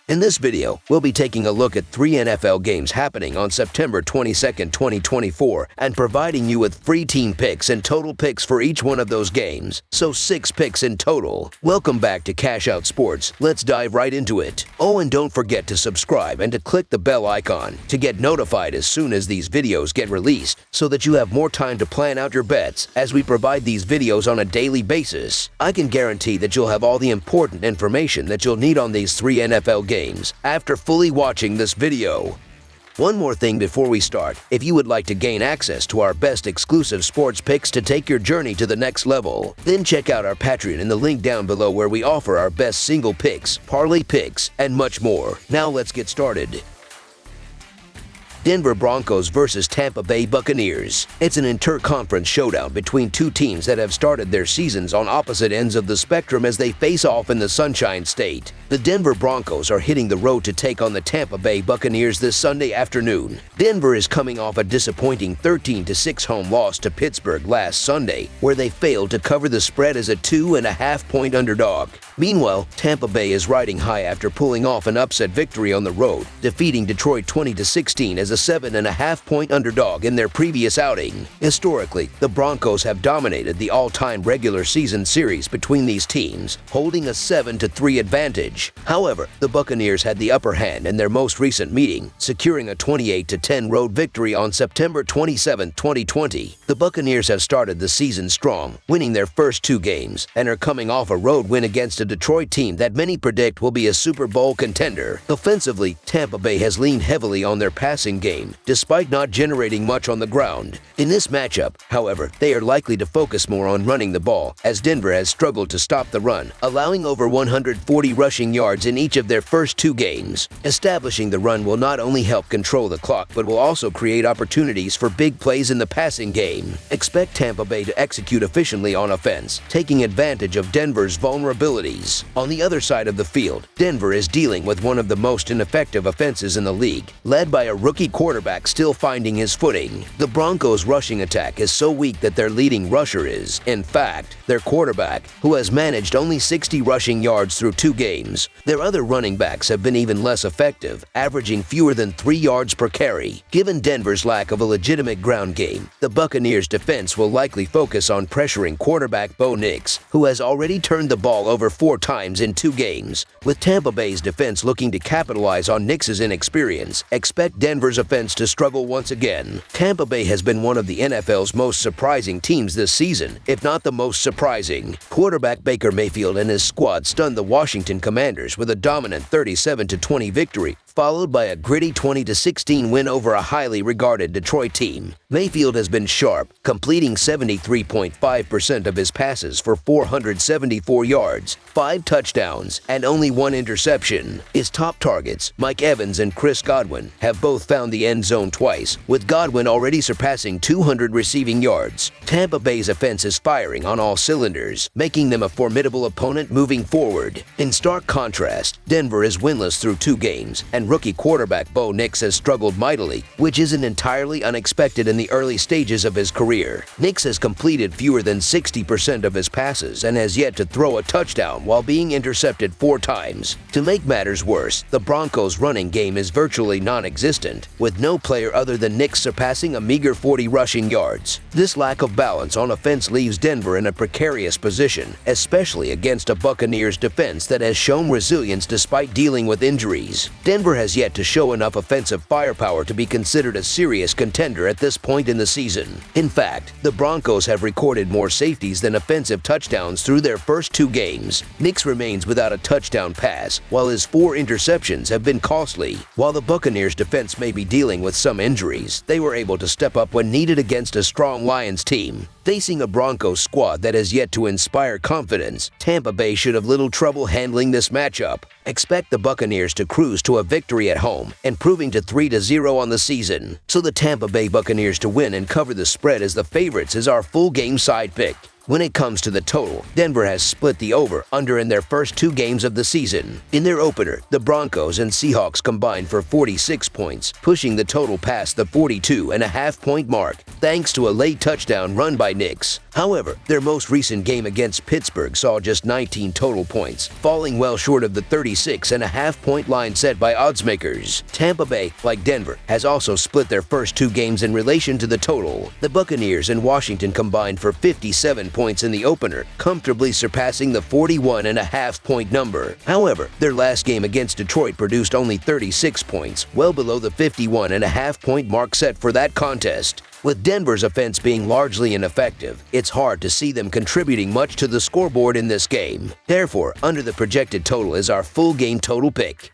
In this video, we'll be taking a look at 3 NFL games happening on September 22, 2024, and providing you with free team picks and total picks for each one of those games, so 6 picks in total. Welcome back to Cash Out Sports. Let's dive right into it. Oh, and don't forget to subscribe and to click the bell icon to get notified as soon as these videos get released, so that you have more time to plan out your bets as we provide these videos on a daily basis. I can guarantee that you'll have all the important information that you'll need on these 3 NFL games after fully watching this video. One more thing before we start: if you would like to gain access to our best exclusive sports picks to take your journey to the next level, then check out our Patreon in the link down below, where we offer our best single picks, parlay picks, and much more. Now let's get started. Denver Broncos versus Tampa Bay Buccaneers. It's an inter-conference showdown between two teams that have started their seasons on opposite ends of the spectrum as they face off in the Sunshine State. The Denver Broncos are hitting the road to take on the Tampa Bay Buccaneers this Sunday afternoon. Denver is coming off a disappointing 13-6 home loss to Pittsburgh last Sunday, where they failed to cover the spread as a 2.5-point underdog. Meanwhile, Tampa Bay is riding high after pulling off an upset victory on the road, defeating Detroit 20-16 as a 7.5-point underdog in their previous outing. Historically, the Broncos have dominated the all-time regular season series between these teams, holding a 7-3 advantage. However, the Buccaneers had the upper hand in their most recent meeting, securing a 28-10 road victory on September 27, 2020. The Buccaneers have started the season strong, winning their first 2 games, and are coming off a road win against a Detroit team that many predict will be a Super Bowl contender. Offensively, Tampa Bay has leaned heavily on their passing game, despite not generating much on the ground. In this matchup, however, they are likely to focus more on running the ball, as Denver has struggled to stop the run, allowing over 140 rushing yards in each of their first 2 games. Establishing the run will not only help control the clock, but will also create opportunities for big plays in the passing game. Expect Tampa Bay to execute efficiently on offense, taking advantage of Denver's vulnerabilities. On the other side of the field, Denver is dealing with one of the most ineffective offenses in the league, led by a rookie quarterback still finding his footing. The Broncos' rushing attack is so weak that their leading rusher is, in fact, their quarterback, who has managed only 60 rushing yards through 2 games. Their other running backs have been even less effective, averaging fewer than 3 yards per carry. Given Denver's lack of a legitimate ground game, the Buccaneers' defense will likely focus on pressuring quarterback Bo Nix, who has already turned the ball over 4 times in 2 games. With Tampa Bay's defense looking to capitalize on Nix's inexperience, expect Denver's offense to struggle once again. Tampa Bay has been one of the NFL's most surprising teams this season, if not the most surprising. Quarterback Baker Mayfield and his squad stunned the Washington Commanders with a dominant 37-20 victory, followed by a gritty 20-16 win over a highly regarded Detroit team. Mayfield has been sharp, completing 73.5% of his passes for 474 yards, 5 touchdowns, and only 1 interception. His top targets, Mike Evans and Chris Godwin, have both found the end zone twice, with Godwin already surpassing 200 receiving yards. Tampa Bay's offense is firing on all cylinders, making them a formidable opponent moving forward. In stark contrast, Denver is winless through 2 games, and rookie quarterback Bo Nix has struggled mightily, which isn't entirely unexpected in the early stages of his career. Nix has completed fewer than 60% of his passes and has yet to throw a touchdown while being intercepted 4 times. To make matters worse, the Broncos' running game is virtually non-existent, with no player other than Nix surpassing a meager 40 rushing yards. This lack of balance on offense leaves Denver in a precarious position, especially against a Buccaneers defense that has shown resilience despite dealing with injuries. Denver has yet to show enough offensive firepower to be considered a serious contender at this point in the season. In fact, the Broncos have recorded more safeties than offensive touchdowns through their first 2 games. Nix remains without a touchdown pass, while his 4 interceptions have been costly. While the Buccaneers' defense may be dealing with some injuries, they were able to step up when needed against a strong Lions team. Facing a Broncos squad that has yet to inspire confidence, Tampa Bay should have little trouble handling this matchup. Expect the Buccaneers to cruise to a victory at home, improving to 3-0 on the season. So the Tampa Bay Buccaneers to win and cover the spread as the favorites is our full game side pick. When it comes to the total, Denver has split the over-under in their first 2 games of the season. In their opener, the Broncos and Seahawks combined for 46 points, pushing the total past the 42.5-point mark, thanks to a late touchdown run by Nix. However, their most recent game against Pittsburgh saw just 19 total points, falling well short of the 36.5-point line set by oddsmakers. Tampa Bay, like Denver, has also split their first 2 games in relation to the total. The Buccaneers and Washington combined for 57 points in the opener, comfortably surpassing the 41.5-point number. However, their last game against Detroit produced only 36 points, well below the 51.5-point mark set for that contest. With Denver's offense being largely ineffective, it's hard to see them contributing much to the scoreboard in this game. Therefore, under the projected total is our full game total pick.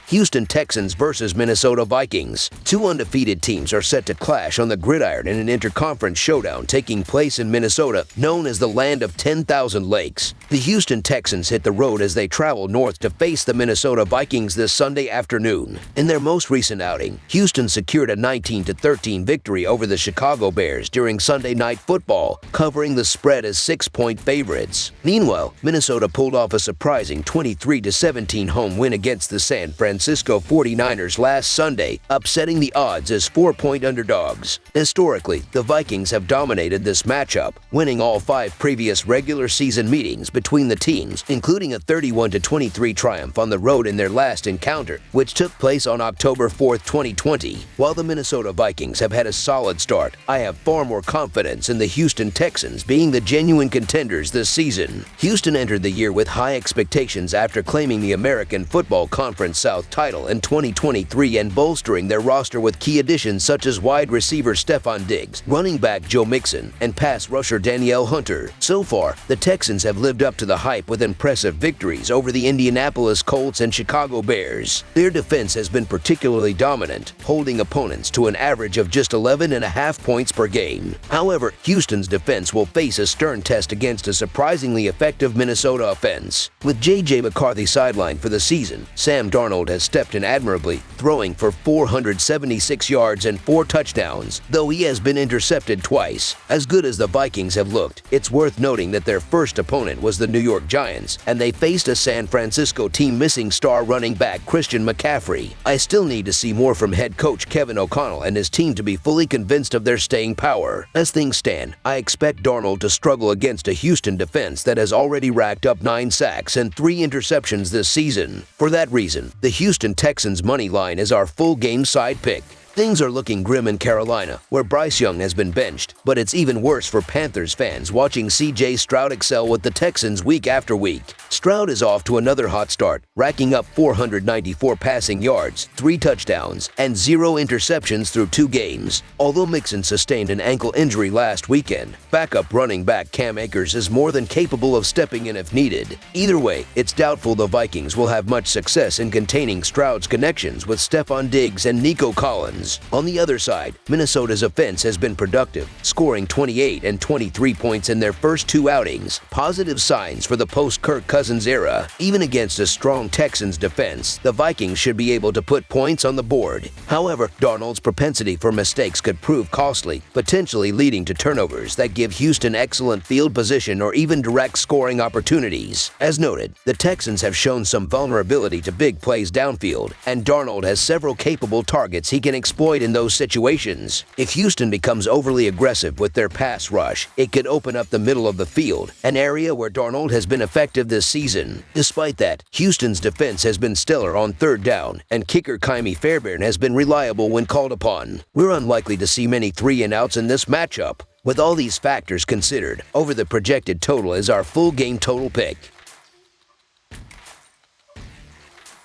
Houston Texans versus Minnesota Vikings. 2 undefeated teams are set to clash on the gridiron in an interconference showdown taking place in Minnesota, known as the Land of 10,000 Lakes. The Houston Texans hit the road as they travel north to face the Minnesota Vikings this Sunday afternoon. In their most recent outing, Houston secured a 19-13 victory over the Chicago Bears during Sunday Night Football, covering the spread as 6-point favorites. Meanwhile, Minnesota pulled off a surprising 23-17 home win against the San Francisco 49ers last Sunday, upsetting the odds as 4-point underdogs. Historically, the Vikings have dominated this matchup, winning all 5 previous regular season meetings between the teams, including a 31-23 triumph on the road in their last encounter, which took place on October 4, 2020. While the Minnesota Vikings have had a solid start, I have far more confidence in the Houston Texans being the genuine contenders this season. Houston entered the year with high expectations after claiming the American Football Conference South title in 2023 and bolstering their roster with key additions such as wide receiver Stephon Diggs, running back Joe Mixon, and pass rusher Danielle Hunter. So far, the Texans have lived up to the hype with impressive victories over the Indianapolis Colts and Chicago Bears. Their defense has been particularly dominant, holding opponents to an average of just 11.5 points per game. However, Houston's defense will face a stern test against a surprisingly effective Minnesota offense. With J.J. McCarthy sidelined for the season, Sam Darnold has stepped in admirably, throwing for 476 yards and 4 touchdowns, though he has been intercepted twice. As good as the Vikings have looked, it's worth noting that their first opponent was the New York Giants, and they faced a San Francisco team missing star running back Christian McCaffrey. I still need to see more from head coach Kevin O'Connell and his team to be fully convinced of their staying power. As things stand, I expect Darnold to struggle against a Houston defense that has already racked up 9 sacks and 3 interceptions this season. For that reason, the Houston Texans money line is our full game side pick. Things are looking grim in Carolina, where Bryce Young has been benched, but it's even worse for Panthers fans watching C.J. Stroud excel with the Texans week after week. Stroud is off to another hot start, racking up 494 passing yards, 3 touchdowns, and 0 interceptions through 2 games. Although Mixon sustained an ankle injury last weekend, backup running back Cam Akers is more than capable of stepping in if needed. Either way, it's doubtful the Vikings will have much success in containing Stroud's connections with Stephon Diggs and Nico Collins. On the other side, Minnesota's offense has been productive, scoring 28 and 23 points in their first 2 outings, positive signs for the post-Kirk Cousins era. Even against a strong Texans defense, the Vikings should be able to put points on the board. However, Darnold's propensity for mistakes could prove costly, potentially leading to turnovers that give Houston excellent field position or even direct scoring opportunities. As noted, the Texans have shown some vulnerability to big plays downfield, and Darnold has several capable targets he can exploit in those situations. If Houston becomes overly aggressive with their pass rush, it could open up the middle of the field, an area where Darnold has been effective this season. Despite that, Houston's defense has been stellar on 3rd down, and kicker Kymie Fairbairn has been reliable when called upon. We're unlikely to see many 3-and-outs in this matchup. With all these factors considered, over the projected total is our full game total pick.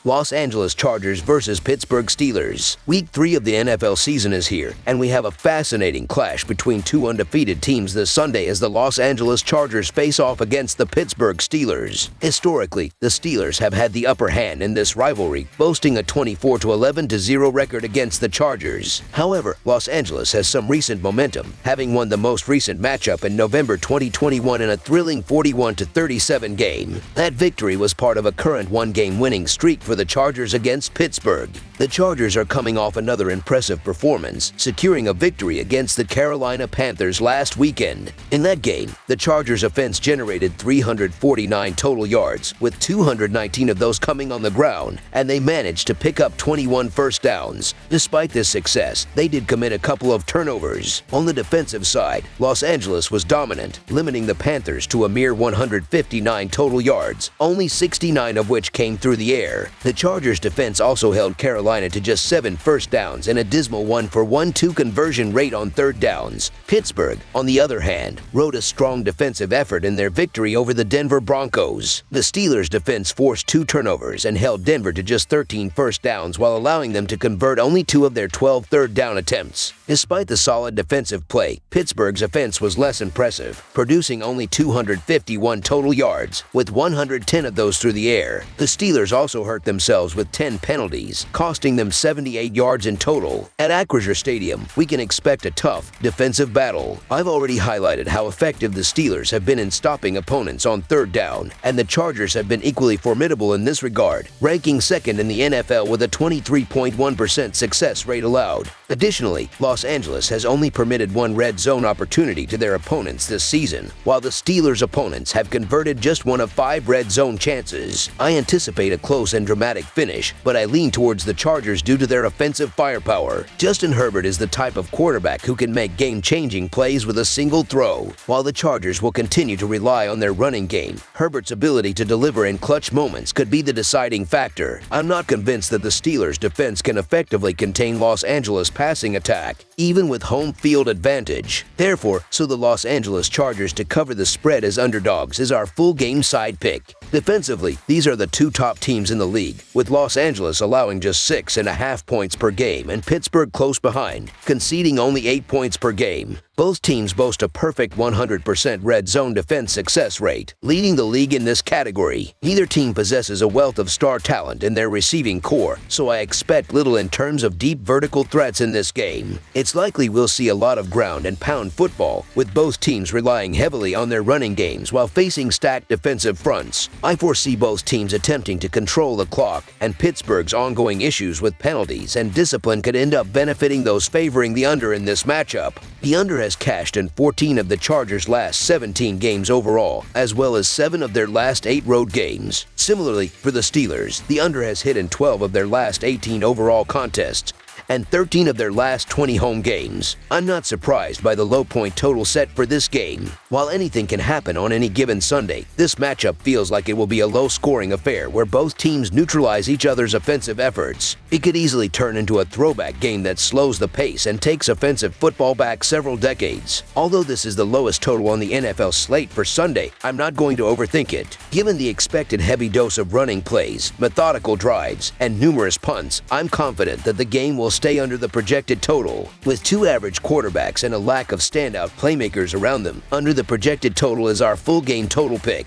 Los Angeles Chargers versus Pittsburgh Steelers. Week 3 of the NFL season is here, and we have a fascinating clash between 2 undefeated teams this Sunday as the Los Angeles Chargers face off against the Pittsburgh Steelers. Historically, the Steelers have had the upper hand in this rivalry, boasting a 24-11-0 record against the Chargers. However, Los Angeles has some recent momentum, having won the most recent matchup in November 2021 in a thrilling 41-37 game. That victory was part of a current 1-game winning streak for the Chargers against Pittsburgh. The Chargers are coming off another impressive performance, securing a victory against the Carolina Panthers last weekend. In that game, the Chargers offense generated 349 total yards, with 219 of those coming on the ground, and they managed to pick up 21 first downs. Despite this success, they did commit a couple of turnovers. On the defensive side, Los Angeles was dominant, limiting the Panthers to a mere 159 total yards, only 69 of which came through the air. The Chargers defense also held Carolina to just 7 first downs and a dismal 1-for-1-2 conversion rate on third downs. Pittsburgh, on the other hand, rode a strong defensive effort in their victory over the Denver Broncos. The Steelers' defense forced 2 turnovers and held Denver to just 13 first downs while allowing them to convert only 2 of their 12 third down attempts. Despite the solid defensive play, Pittsburgh's offense was less impressive, producing only 251 total yards, with 110 of those through the air. The Steelers also hurt themselves with 10 penalties, costing them 78 yards in total. At Acrisure Stadium, we can expect a tough defensive battle. I've already highlighted how effective the Steelers have been in stopping opponents on third down, and the Chargers have been equally formidable in this regard, ranking second in the NFL with a 23.1% success rate allowed. Additionally, Los Angeles has only permitted 1 red zone opportunity to their opponents this season, while the Steelers' opponents have converted just 1 of 5 red zone chances. I anticipate a close and dramatic finish, but I lean towards the Chargers due to their offensive firepower. Justin Herbert is the type of quarterback who can make game-changing plays with a single throw. While the Chargers will continue to rely on their running game, Herbert's ability to deliver in clutch moments could be the deciding factor. I'm not convinced that the Steelers' defense can effectively contain Los Angeles' passing attack, even with home field advantage. Therefore, the Los Angeles Chargers to cover the spread as underdogs is our full game side pick. Defensively, these are the 2 top teams in the league, with Los Angeles allowing just 6.5 points per game and Pittsburgh close behind, conceding only 8 points per game. Both teams boast a perfect 100% red zone defense success rate, leading the league in this category. Neither team possesses a wealth of star talent in their receiving core, so I expect little in terms of deep vertical threats in this game. It's likely we'll see a lot of ground and pound football, with both teams relying heavily on their running games while facing stacked defensive fronts. I foresee both teams attempting to control the clock, and Pittsburgh's ongoing issues with penalties and discipline could end up benefiting those favoring the under in this matchup. The under has cashed in 14 of the Chargers' last 17 games overall, as well as 7 of their last 8 road games. Similarly, for the Steelers, the under has hit in 12 of their last 18 overall contests, and 13 of their last 20 home games. I'm not surprised by the low point total set for this game. While anything can happen on any given Sunday, this matchup feels like it will be a low-scoring affair where both teams neutralize each other's offensive efforts. It could easily turn into a throwback game that slows the pace and takes offensive football back several decades. Although this is the lowest total on the NFL slate for Sunday, I'm not going to overthink it. Given the expected heavy dose of running plays, methodical drives, and numerous punts, I'm confident that the game will stay under the projected total. With 2 average quarterbacks and a lack of standout playmakers around them, under the projected total is our full game total pick.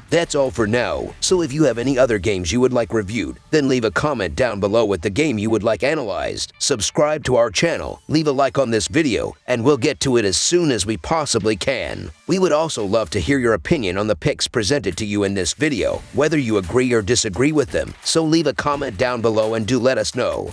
That's all for now, so if you have any other games you would like reviewed, then leave a comment down below with the game you would like analyzed. Subscribe to our channel, leave a like on this video, and we'll get to it as soon as we possibly can. We would also love to hear your opinion on the picks presented to you in this video, whether you agree or disagree with them, so leave a comment down below and do let us know.